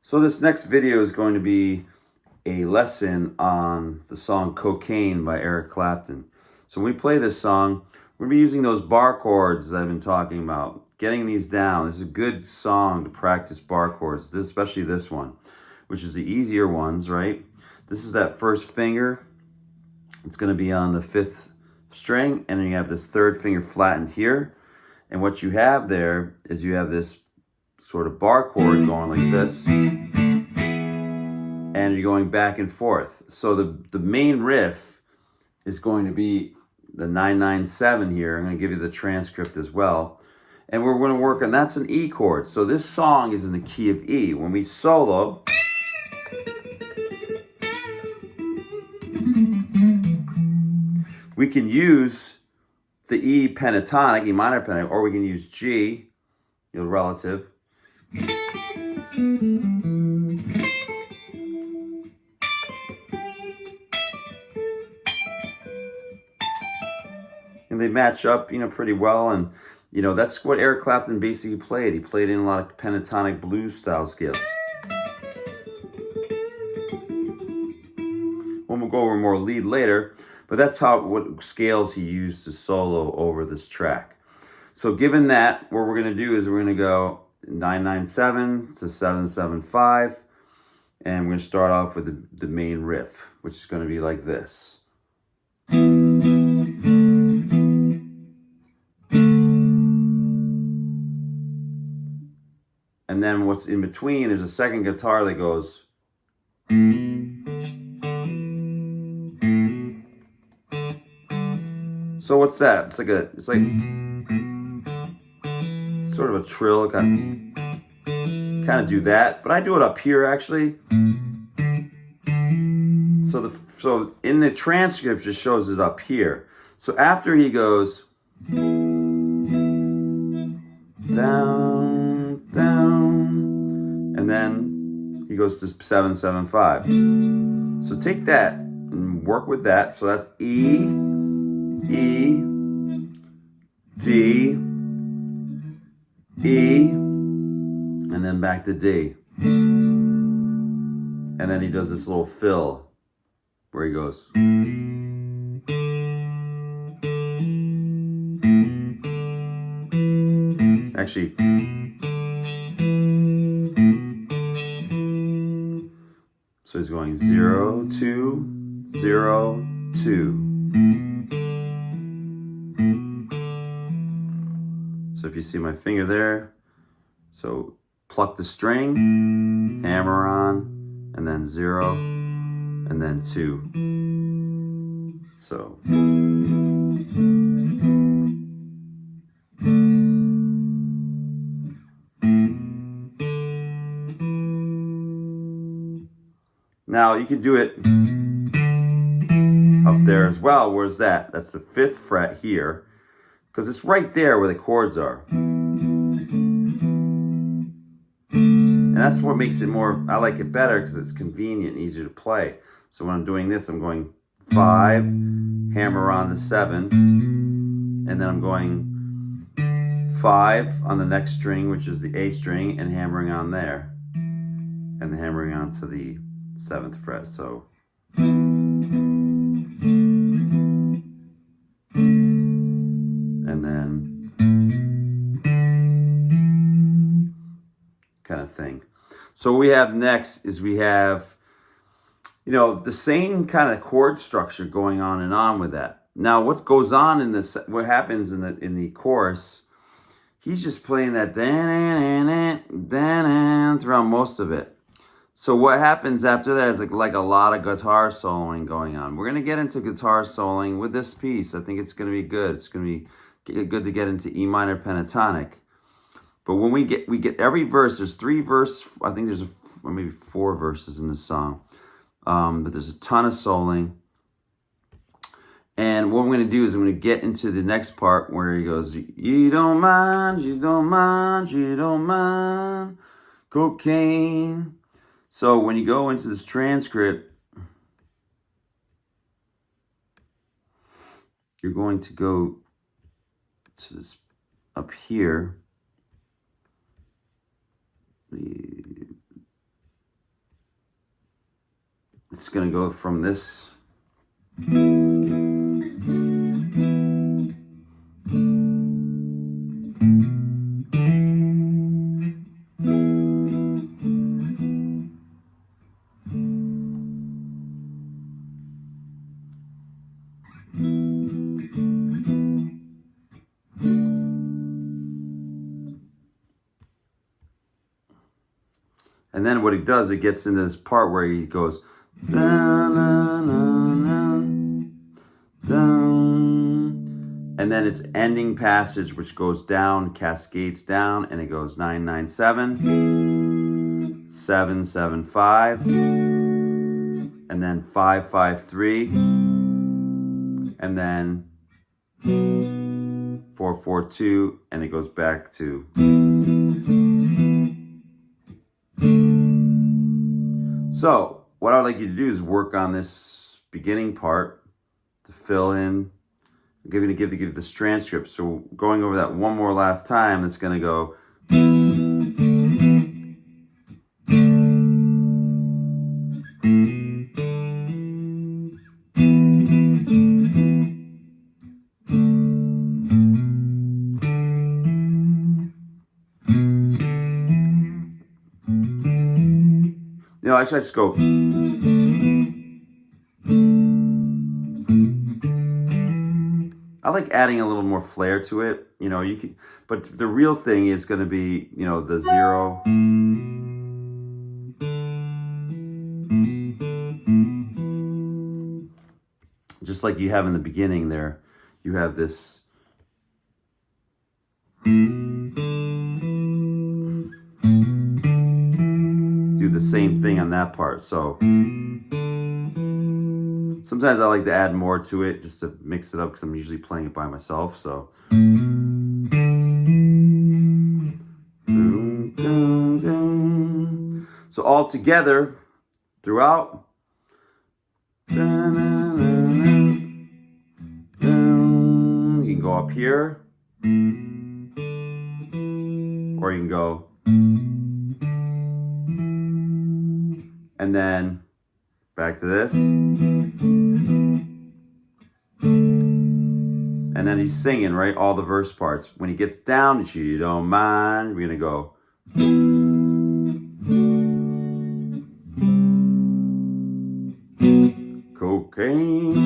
So this next video is going to be a lesson on the song Cocaine by Eric Clapton. So when we play this song, we're going to be using those bar chords that I've been talking about. Getting these down. This is a good song to practice bar chords, especially this one, which is the easier ones, right? This is that first finger. It's going to be on the 5th string, and then you have this third finger flattened here. And what you have there is you have this sort of bar chord going like this, and you're going back and forth. So the main riff is going to be the 997 here. I'm going to give you the transcript as well. And we're going to work on, that's an E chord. So this song is in the key of E. When we solo, we can use the E pentatonic, E minor pentatonic, or we can use G, relative. And they match up, pretty well. And, that's what Eric Clapton basically played. He played in a lot of pentatonic blues style scales. We'll go over more lead later, but that's what scales he used to solo over this track. So given that, what we're going to do is we're going to go 997 to 775, and we're going to start off with the main riff, which is going to be like this. And then what's in between, there's a second guitar that goes. So what's that? It's like sort of a trill, kind of do that, but I do it up here actually. So in the transcript it shows it up here. So after he goes down, down, and then he goes to 775. So take that and work with that. So that's E, E, D, E, and then back to D. And then he does this little fill where he goes. Actually, so he's going 0, 2, 0, 2. So if you see my finger there, so pluck the string, hammer on, and then 0, and then 2. So. Now you can do it up there as well. Where's that? That's the 5th fret here, because it's right there where the chords are. And that's what makes it more, I like it better because it's convenient, easier to play. So when I'm doing this, I'm going 5, hammer on the 7, and then I'm going 5 on the next string, which is the A string, and hammering on there, and then hammering on to the 7th fret. So and then kind of thing. So what we have next is we have the same kind of chord structure going on with that. Now what goes on in this, what happens in the chorus, he's just playing that throughout most of it. So what happens after that is like a lot of guitar soloing going on. We're going to get into guitar soloing with this piece. I think it's going to be good. It's going to be good to get into E minor pentatonic. But when we get every verse, there's 3 verses. I think there's maybe 4 verses in this song. But there's a ton of soloing. And what I'm going to do is I'm going to get into the next part where he goes, you don't mind, you don't mind, you don't mind cocaine. So when you go into this transcript, you're going to go to this up here. it's going to go from this. And then what he does, it gets into this part where he goes, down, and then it's ending passage, which goes down, cascades down, and it goes 997, 775, and then 553, and then 442, and it goes back to. So what I'd like you to do is work on this beginning part to fill in. I'm going to give this transcript. So going over that one more last time, it's going to go. No, I should just go. I like adding a little more flair to it. You can, but the real thing is going to be, the 0. Just like you have in the beginning there, you have this. Do the same thing on that part. So sometimes I like to add more to it just to mix it up because I'm usually playing it by myself. So all together throughout. You can go up here, or you can go, and then back to this. And then he's singing, right? All the verse parts. When he gets down, you don't mind, we're going to go. Cocaine.